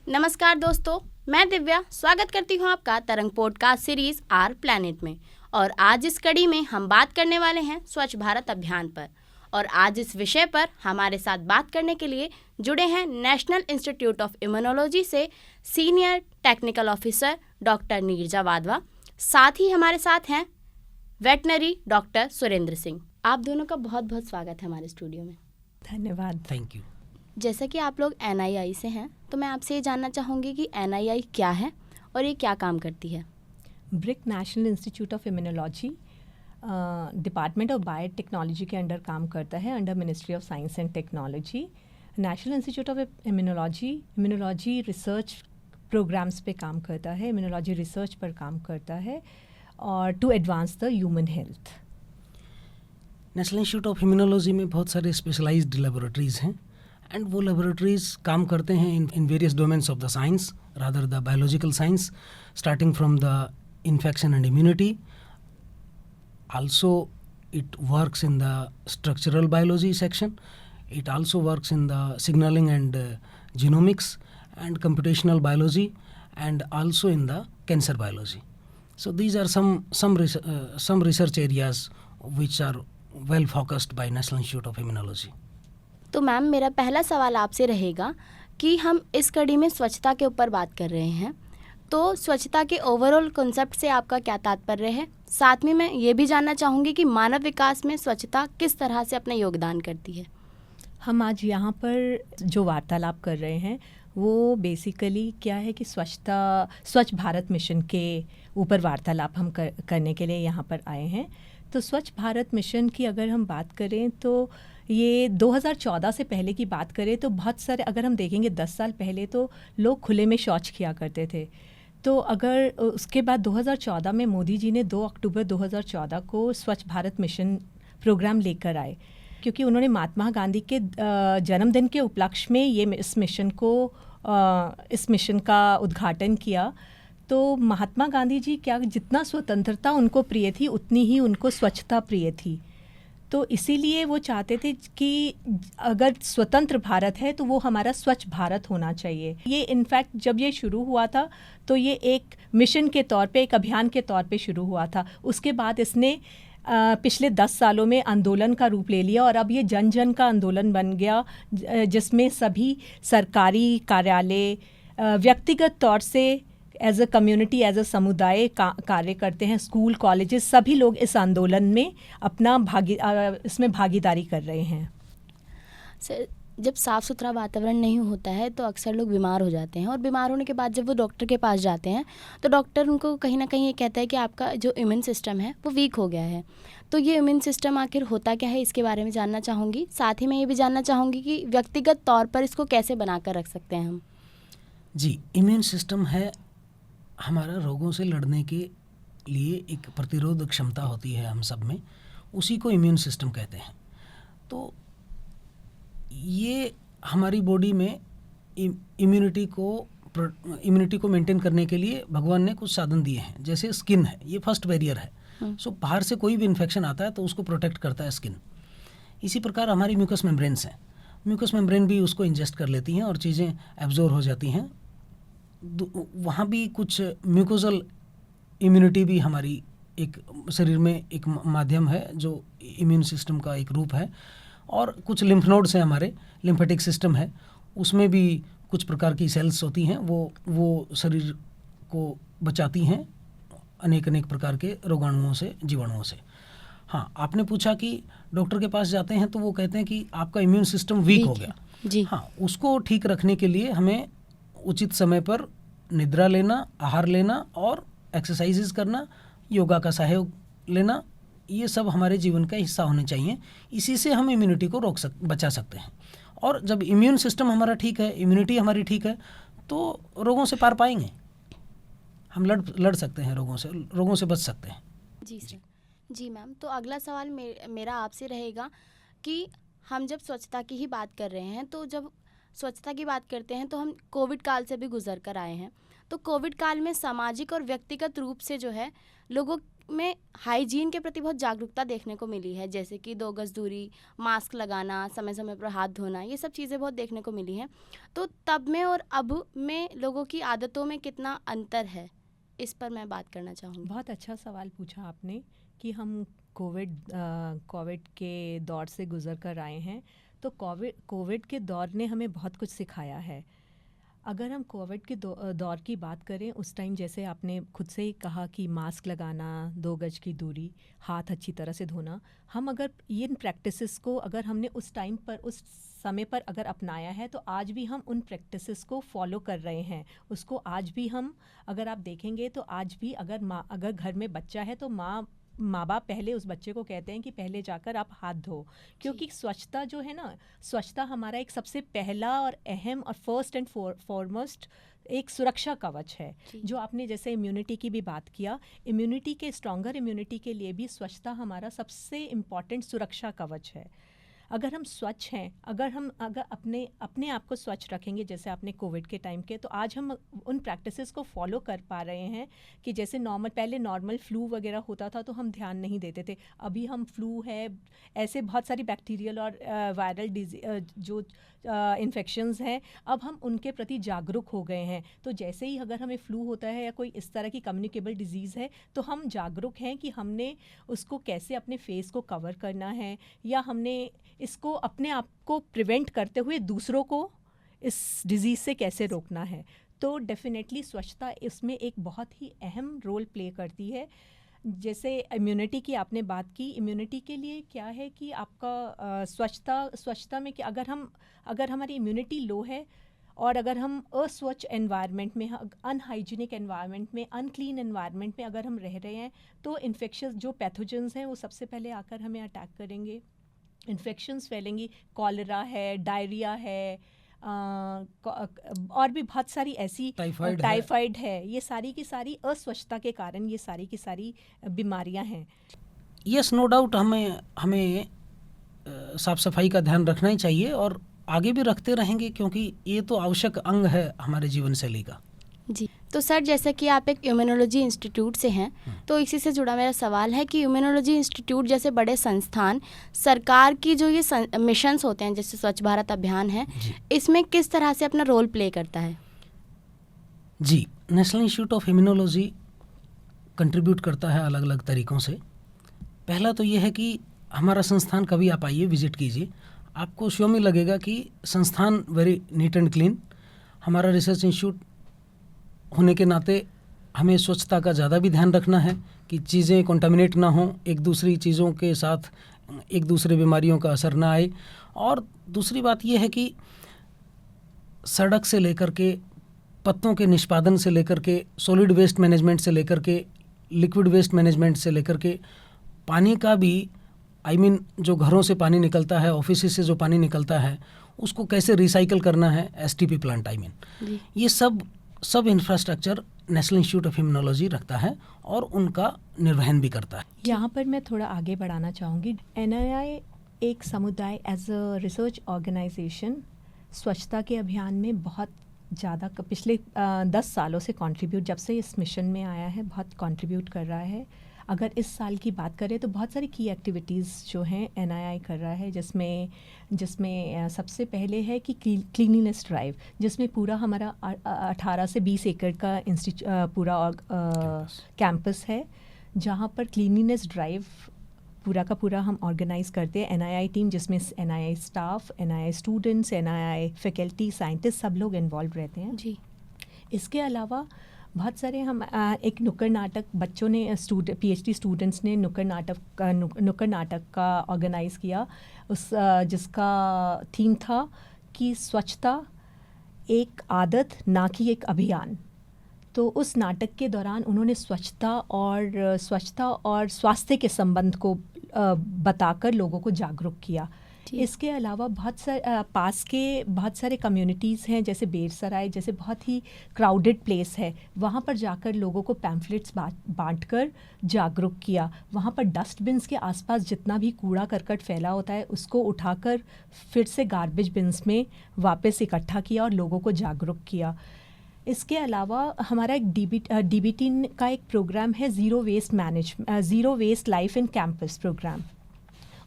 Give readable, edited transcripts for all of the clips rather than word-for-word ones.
नमस्कार दोस्तों, मैं दिव्या स्वागत करती हूँ आपका तरंग पॉडकास्ट सीरीज आर प्लैनेट में। और आज इस कड़ी में हम बात करने वाले हैं स्वच्छ भारत अभियान पर। और आज इस विषय पर हमारे साथ बात करने के लिए जुड़े हैं नेशनल इंस्टीट्यूट ऑफ इम्यूनोलॉजी से senior technical officer doctor Neerja Wadhwa. साथ ही हमारे साथ हैं वेटनरी डॉक्टर सुरेंद्र सिंह। आप दोनों का बहुत बहुत स्वागत है हमारे स्टूडियो में। धन्यवाद। Thank you. जैसा कि आप लोग NII से हैं, तो मैं आपसे ये जानना चाहूँगी कि NII क्या है और ये क्या काम करती है। BRIC national institute of immunology department of biotechnology के अंडर काम करता है, under ministry of science and technology. National institute of immunology research programmes पे काम करता है, इम्यूनोलॉजी रिसर्च पर काम करता है और to advance the human health. National institute of immunology में बहुत सारे स्पेशलाइज्ड लेबोरेटरीज़ हैं एंड वो लेबोरेटरीज काम करते हैं in various domains of the science, rather the biological science, starting from the infection and immunity. Also it works in the structural biology section. It also works in the signaling and genomics and computational biology, and also in the cancer biology. So these are some research areas which are well focused by National Institute of Immunology. तो ma'am, मेरा पहला सवाल आपसे रहेगा कि हम इस कड़ी में स्वच्छता के ऊपर बात कर रहे हैं, तो स्वच्छता के ओवरऑल कॉन्सेप्ट से आपका क्या तात्पर्य है। साथ में मैं ये भी जानना चाहूँगी कि मानव विकास में स्वच्छता किस तरह से अपना योगदान करती है। हम आज यहाँ पर जो वार्तालाप कर रहे हैं वो बेसिकली क्या है कि स्वच्छ भारत मिशन के ऊपर वार्तालाप हम करने के लिए यहाँ पर आए हैं। तो स्वच्छ भारत मिशन की अगर हम बात करें तो ये 2014 से पहले की बात करें तो बहुत सारे, अगर हम देखेंगे 10 साल पहले तो लोग खुले में शौच किया करते थे। तो अगर उसके बाद 2014 में मोदी जी ने 2 अक्टूबर 2014 को स्वच्छ भारत मिशन प्रोग्राम लेकर आए, क्योंकि उन्होंने महात्मा गांधी के जन्मदिन के उपलक्ष्य में इस मिशन का उद्घाटन किया। तो महात्मा गांधी जी जितना स्वतंत्रता उनको प्रिय थी उतनी ही उनको स्वच्छता प्रिय थी। तो इसीलिए वो चाहते थे कि अगर स्वतंत्र भारत है तो वो हमारा स्वच्छ भारत होना चाहिए। ये इनफैक्ट जब ये शुरू हुआ था तो ये एक मिशन के तौर पे, एक अभियान के तौर पे शुरू हुआ था। उसके बाद इसने पिछले 10 सालों में आंदोलन का रूप ले लिया और अब ये जन जन का आंदोलन बन गया, जिसमें सभी सरकारी कार्यालय व्यक्तिगत तौर से as a community, as a समुदाय कार्य करते हैं। स्कूल, कॉलेजेस, सभी लोग इस आंदोलन में अपना इसमें भागीदारी कर रहे हैं। सर, जब साफ़ सुथरा वातावरण नहीं होता है तो अक्सर लोग बीमार हो जाते हैं, और बीमार होने के बाद जब वो डॉक्टर के पास जाते हैं तो डॉक्टर उनको कहीं ना कहीं ये कहता है कि आपका जो इम्यून सिस्टम है वो वीक हो गया है। तो ये इम्यून सिस्टम आखिर होता क्या है, इसके बारे में जानना चाहूँगी। साथ ही मैं ये भी जानना चाहूँगी कि व्यक्तिगत तौर पर इसको कैसे बना कर रख सकते हैं हम। जी, इम्यून सिस्टम है हमारा रोगों से लड़ने के लिए एक प्रतिरोधक क्षमता होती है हम सब में, उसी को इम्यून सिस्टम कहते हैं। तो ये हमारी बॉडी में इम्यूनिटी को मेंटेन करने के लिए भगवान ने कुछ साधन दिए हैं। जैसे स्किन है, ये फर्स्ट बैरियर है। सो बाहर से कोई भी इन्फेक्शन आता है तो उसको प्रोटेक्ट करता है स्किन। इसी प्रकार हमारी म्यूकस मेम्ब्रेन्स हैं, म्यूकस मेम्ब्रेन भी उसको इंजेस्ट कर लेती हैं और चीज़ें एब्जॉर्ब हो जाती हैं। वहाँ भी कुछ म्यूकोजल इम्यूनिटी भी हमारी एक शरीर में एक माध्यम है जो इम्यून सिस्टम का एक रूप है। और कुछ लिम्फ नोड्स हैं, हमारे लिम्फेटिक सिस्टम है, उसमें भी कुछ प्रकार की सेल्स होती हैं, वो शरीर को बचाती हैं अनेक प्रकार के रोगाणुओं से, जीवाणुओं से। हाँ, आपने पूछा कि डॉक्टर के पास जाते हैं तो वो कहते हैं कि आपका इम्यून सिस्टम वीक हो गया। जी हाँ, उसको ठीक रखने के लिए हमें उचित समय पर निद्रा लेना, आहार लेना और एक्सरसाइजेज करना, योगा का सहयोग लेना, ये सब हमारे जीवन का हिस्सा होने चाहिए। इसी से हम इम्यूनिटी को बचा सकते हैं। और जब इम्यून सिस्टम हमारा ठीक है, इम्यूनिटी हमारी ठीक है, तो रोगों से पार पाएंगे, हम लड़ सकते हैं, रोगों से बच सकते हैं। जी सर। जी मैम, तो अगला सवाल मेरा आपसे रहेगा कि हम जब स्वच्छता की ही बात कर रहे हैं, तो जब स्वच्छता की बात करते हैं तो हम कोविड काल से भी गुजर कर आए हैं। तो कोविड काल में सामाजिक और व्यक्तिगत रूप से जो है लोगों में हाइजीन के प्रति बहुत जागरूकता देखने को मिली है, जैसे कि 2 गज दूरी, मास्क लगाना, समय समय पर हाथ धोना, ये सब चीज़ें बहुत देखने को मिली हैं। तो तब में और अब में लोगों की आदतों में कितना अंतर है, इस पर मैं बात करना चाहूँगी। बहुत अच्छा सवाल पूछा आपने कि हम कोविड के दौर से गुजर कर आए हैं। तो कोविड के दौर ने हमें बहुत कुछ सिखाया है। अगर हम कोविड के दौर की बात करें, उस टाइम जैसे आपने खुद से ही कहा कि मास्क लगाना, 2 गज की दूरी, हाथ अच्छी तरह से धोना, हम अगर इन प्रैक्टिसेस को अगर हमने उस टाइम पर, उस समय पर अगर अपनाया है, तो आज भी हम उन प्रैक्टिसेस को फॉलो कर रहे हैं। उसको आज भी हम, अगर आप देखेंगे तो आज भी अगर घर में बच्चा है तो माँ बाप पहले उस बच्चे को कहते हैं कि पहले जाकर आप हाथ धो, क्योंकि स्वच्छता जो है ना, स्वच्छता हमारा एक सबसे पहला और अहम और फर्स्ट एंड फॉरमोस्ट एक सुरक्षा कवच है। जो आपने जैसे इम्यूनिटी की भी बात किया, स्ट्रॉन्गर इम्यूनिटी के लिए भी स्वच्छता हमारा सबसे इम्पॉर्टेंट सुरक्षा कवच है। अगर हम स्वच्छ हैं, अगर अपने आप को स्वच्छ रखेंगे, जैसे आपने कोविड के टाइम के, तो आज हम उन प्रैक्टिसेस को फॉलो कर पा रहे हैं कि जैसे पहले नॉर्मल फ्लू वगैरह होता था तो हम ध्यान नहीं देते थे। अभी हम फ्लू है, ऐसे बहुत सारी बैक्टीरियल और वायरल जो इन्फेक्शंस हैं, अब हम उनके प्रति जागरूक हो गए हैं। तो जैसे ही अगर हमें फ्लू होता है या कोई इस तरह की कम्युनिकेबल डिजीज़ है, तो हम जागरूक हैं कि हमने उसको कैसे अपने फेस को कवर करना है, या हमने इसको अपने आप को प्रिवेंट करते हुए दूसरों को इस डिज़ीज़ से कैसे रोकना है। तो डेफिनेटली स्वच्छता इसमें एक बहुत ही अहम रोल प्ले करती है। जैसे इम्यूनिटी की आपने बात की, इम्यूनिटी के लिए क्या है कि आपका स्वच्छता में कि अगर हमारी इम्यूनिटी लो है और अगर हम अस्वच्छ एनवायरनमेंट में, अनहाइजीनिक एनवायरनमेंट में, अनक्लीन एनवायरनमेंट में अगर हम रह रहे हैं, तो इन्फेक्शंस जो पैथोजेंस हैं वो सबसे पहले आकर हमें अटैक करेंगे, इन्फेक्शंस फैलेंगी। कॉलरा है, डायरिया है, और भी बहुत सारी ऐसी, टाइफाइड है, ये सारी की सारी अस्वच्छता के कारण ये सारी की सारी बीमारियां हैं। यस, नो डाउट हमें साफ सफाई का ध्यान रखना ही चाहिए और आगे भी रखते रहेंगे, क्योंकि ये तो आवश्यक अंग है हमारे जीवन शैली का। जी, तो सर जैसे कि आप एक इम्यूनोलॉजी इंस्टीट्यूट से हैं, तो इसी से जुड़ा मेरा सवाल है कि इम्यूनोलॉजी इंस्टीट्यूट जैसे बड़े संस्थान, सरकार की जो ये मिशंस होते हैं, जैसे स्वच्छ भारत अभियान है, इसमें किस तरह से अपना रोल प्ले करता है? जी, national institute of immunology contribute करता है अलग अलग तरीक़ों से। पहला तो ये है कि हमारा संस्थान कभी आप आइए, विजिट कीजिए, आपको श्योर में लगेगा कि संस्थान वेरी नीट एंड क्लीन। हमारा रिसर्च इंस्टीट्यूट होने के नाते हमें स्वच्छता का ज़्यादा भी ध्यान रखना है कि चीज़ें कंटामिनेट ना हों, एक दूसरी चीज़ों के साथ एक दूसरे बीमारियों का असर ना आए। और दूसरी बात यह है कि सड़क से लेकर के, पत्तों के निष्पादन से लेकर के, सॉलिड वेस्ट मैनेजमेंट से लेकर के, लिक्विड वेस्ट मैनेजमेंट से लेकर के, पानी का भी जो घरों से पानी निकलता है, ऑफिस से जो पानी निकलता है, उसको कैसे रिसाइकल करना है, STP प्लांट ये सब infrastructure national institute of immunology रखता है और उनका निर्वहन भी करता है। यहाँ पर मैं थोड़ा आगे बढ़ाना चाहूँगी। NII एक समुदाय एज अ रिसर्च ऑर्गेनाइजेशन स्वच्छता के अभियान में बहुत ज़्यादा पिछले 10 सालों से कंट्रीब्यूट, जब से इस मिशन में आया है, बहुत कंट्रीब्यूट कर रहा है। अगर इस साल की बात करें तो बहुत सारी की एक्टिविटीज़ जो हैं NII कर रहा है, जिसमें सबसे पहले है कि क्लीनिनेस ड्राइव, जिसमें पूरा हमारा 18 से 20 एकड़ का पूरा कैंपस है, जहाँ पर क्लीनिनेस ड्राइव पूरा का पूरा हम ऑर्गेनाइज़ करते हैं। NII टीम, जिसमें NII staff, NII students, NII faculty, scientist, सब लोग इन्वॉल्व रहते हैं। जी, इसके अलावा बहुत सारे हम एक नुक्कड़ नाटक, बच्चों ने PhD स्टूडेंट्स ने नुक्कड़ नाटक का ऑर्गेनाइज़ किया, जिसका थीम था कि स्वच्छता एक आदत ना कि एक अभियान। तो उस नाटक के दौरान उन्होंने स्वच्छता और स्वास्थ्य के संबंध को बताकर लोगों को जागरूक किया। इसके अलावा पास के बहुत सारे कम्युनिटीज़ हैं, जैसे बेरसराय जैसे बहुत ही क्राउडेड प्लेस है, वहाँ पर जाकर लोगों को पैम्फलेट्स बांटकर जागरूक किया। वहाँ पर डस्टबिन्स के आसपास जितना भी कूड़ा करकट फैला होता है, उसको उठाकर फिर से गार्बेज बिन्स में वापस इकट्ठा किया और लोगों को जागरूक किया। इसके अलावा हमारा एक DBT का एक प्रोग्राम है, zero waste life in campus programme.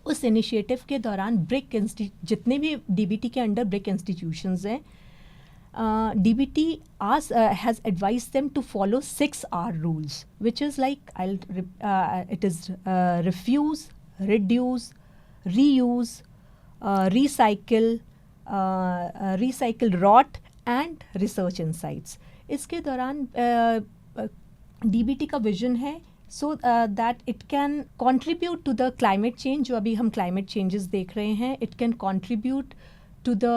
उस इनिशिएटिव के दौरान जितने भी DBT के अंडर ब्रिक इंस्टीट्यूशंस हैं, DBT has advised them to follow 6R rules, which is like it is refuse, reduce, reuse, recycle, rot and research insights. इसके दौरान DBT का विजन है so that it can contribute to the climate change, जो अभी हम climate changes देख रहे हैं, it can contribute to the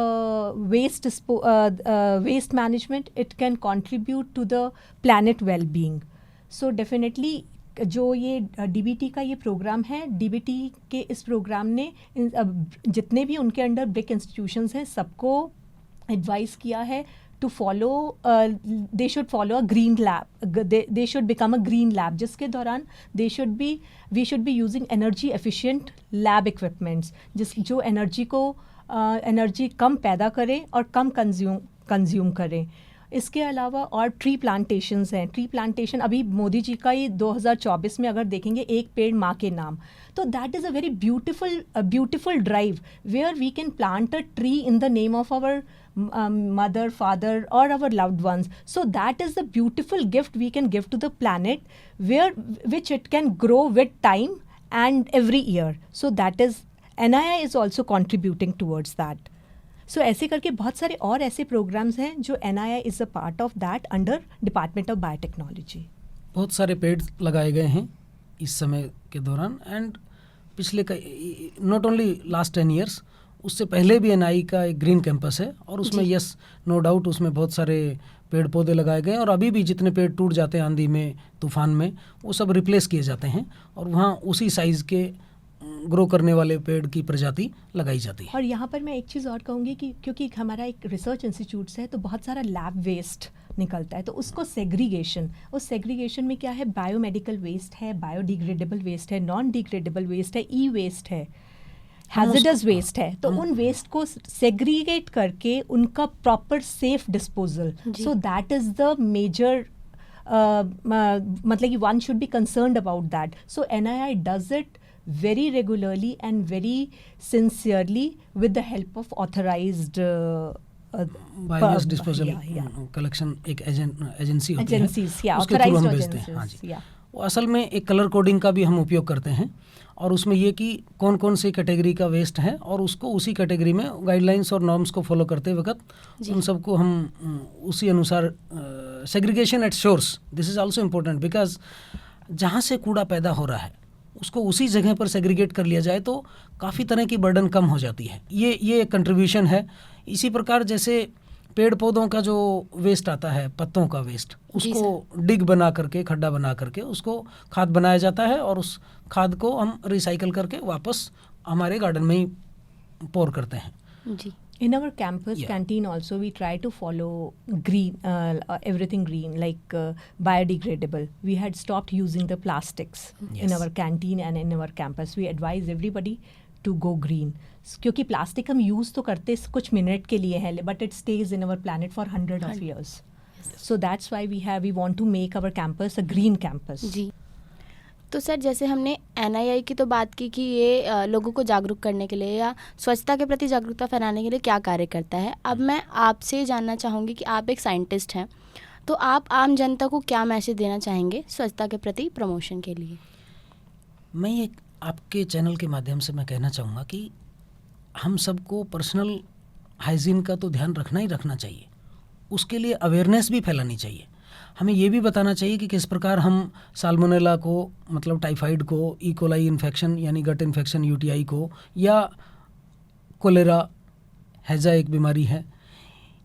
waste management, it can contribute to the planet well-being. So definitely जो ये DBT का ये प्रोग्राम है, DBT के इस प्रोग्राम ने जितने भी उनके अंडर ब्रिक इंस्टीट्यूशंस हैं सबको एडवाइस किया है to follow they should follow a green lab, they should become a green lab, जिसके दौरान we should be using energy efficient lab equipments जो एनर्जी कम पैदा करें और कम कंज्यूम करें। इसके अलावा और ट्री प्लांटेशंस हैं। ट्री प्लांटेशन अभी मोदी जी का ही 2024 में अगर देखेंगे, एक पेड़ माँ के नाम, तो that is a very beautiful drive where we can plant a tree in the name of our mother, father or our loved ones. So that is the beautiful gift we can give to the planet, which it can grow with time and every year. So that is NII is also contributing towards that. So ऐसे करके बहुत सारे और ऐसे programs हैं जो NII is a part of that under Department of Biotechnology. बहुत सारे पेड़ लगाए गए हैं इस समय के दौरान, एंड पिछले नॉट ओनली लास्ट 10 years, उससे पहले भी NII का एक ग्रीन कैंपस है और उसमें यस नो डाउट उसमें बहुत सारे पेड़ पौधे लगाए गए हैं, और अभी भी जितने पेड़ टूट जाते हैं आंधी में, तूफान में, वो सब रिप्लेस किए जाते हैं और वहाँ उसी साइज़ के ग्रो करने वाले पेड़ की प्रजाति लगाई जाती है। और यहाँ पर मैं एक चीज़ और कहूँगी कि क्योंकि हमारा एक रिसर्च इंस्टीट्यूट्स है तो बहुत सारा लैब वेस्ट निकलता है, तो उसको सेग्रीगेशन, उस सेग्रीगेशन में क्या है, बायोमेडिकल वेस्ट है, बायोडिग्रेडेबल वेस्ट है, नॉन डिग्रेडेबल वेस्ट है, ई वेस्ट है, हैज़र्डस वेस्ट है, तो उन वेस्ट को सेग्रीगेट करके उनका proper safe disposal, so that is the major मतलब कि one should be concerned about that. So NII does it very regularly and very sincerely with the help of authorized biogas disposal collection एक agency होती है, उसके through हम भेजते हैं. हाँ जी, वो असल में एक कलर कोडिंग का भी हम उपयोग करते हैं, और उसमें ये कि कौन कौन सी कैटेगरी का वेस्ट है और उसको उसी कैटेगरी में गाइडलाइंस और नॉर्म्स को फॉलो करते वक्त उन सबको हम उसी अनुसार segregation at source, this is also important, because जहाँ से कूड़ा पैदा हो रहा है उसको उसी जगह पर सेग्रीगेट कर लिया जाए तो काफ़ी तरह की बर्डन कम हो जाती है. ये एक कंट्रीब्यूशन है. इसी प्रकार जैसे पेड़ पौधों का जो वेस्ट आता है, पत्तों का वेस्ट, उसको डिग बना करके, खड्डा बना करके उसको खाद बनाया जाता है और उस खाद को हम रिसाइकल करके वापस हमारे गार्डन में ही पोर करते हैं. जी. In our campus canteen also we try to follow green, everything green, like biodegradable. We had stopped using the plastics in our canteen and in our campus. We advise everybody to go green. क्योंकि plastic हम use तो करते कुछ minute के लिए हैं, but it stays in our planet for 100 of years. So that's why we want to make our campus a green campus. जी. तो sir, जैसे हमने NII की तो बात की कि ये लोगों को जागरूक करने के लिए या स्वच्छता के प्रति जागरूकता फैलाने के लिए क्या कार्य करता है. अब मैं आपसे जानना चाहूँगी कि आप एक साइंटिस्ट हैं, तो आप आम जनता को क्या मैसेज देना चाहेंगे स्वच्छता के प्रति प्रमोशन के लिए? मैं ये आपके चैनल के माध्यम से मैं कहना चाहूँगा कि हम सबको पर्सनल हाइजीन का तो ध्यान रखना ही रखना चाहिए, उसके लिए अवेयरनेस भी फैलानी चाहिए. हमें ये भी बताना चाहिए कि किस प्रकार हम साल्मोनेला को, मतलब टाइफाइड को, ई कोलाई इन्फेक्शन यानी गट इन्फेक्शन UTI को, या कोलेरा, हैजा एक बीमारी है,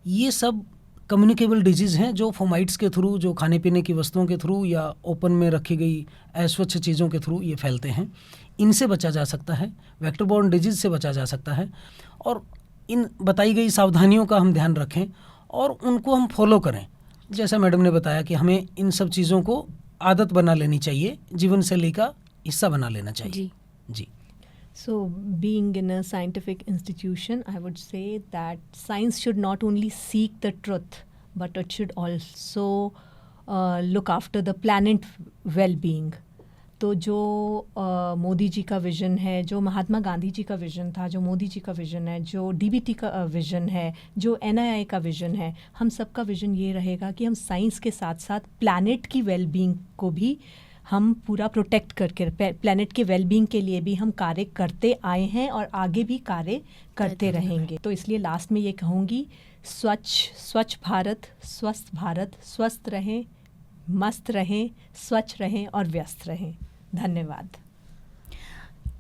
ये सब कम्युनिकेबल डिजीज़ हैं जो फोमाइट्स के थ्रू, जो खाने पीने की वस्तुओं के थ्रू या ओपन में रखी गई अस्वच्छ चीज़ों के थ्रू ये फैलते हैं. इनसे बचा जा सकता है, वेक्टर बॉर्न डिजीज़ से बचा जा सकता है, और इन बताई गई सावधानियों का हम ध्यान रखें और उनको हम फॉलो करें. जैसा मैडम ने बताया कि हमें इन सब चीज़ों को आदत बना लेनी चाहिए, जीवन शैली का हिस्सा बना लेना चाहिए. जी. So being in a scientific institution, I would say that science should not only seek the truth but it should also look after the planet well-being. तो जो मोदी जी का विज़न है, जो महात्मा गांधी जी का विज़न था, जो मोदी जी का विज़न है, जो डीबीटी का विज़न है, जो एनआईआई का विज़न है, हम सब का विज़न ये रहेगा कि हम साइंस के साथ साथ प्लैनेट की वेलबींग को भी हम पूरा प्रोटेक्ट करके, प्लैनेट के वेलबींग के लिए भी हम कार्य करते आए हैं और आगे भी कार्य करते रहेंगे. तो इसलिए लास्ट में ये कहूँगी, स्वच्छ भारत, स्वस्थ रहें, मस्त रहें, स्वच्छ रहें और व्यस्त रहें. धन्यवाद.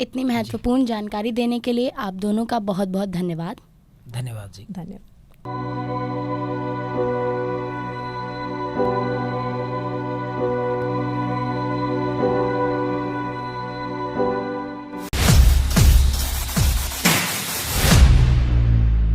इतनी महत्वपूर्ण जानकारी देने के लिए आप दोनों का बहुत बहुत धन्यवाद. धन्यवाद जी. धन्यवाद.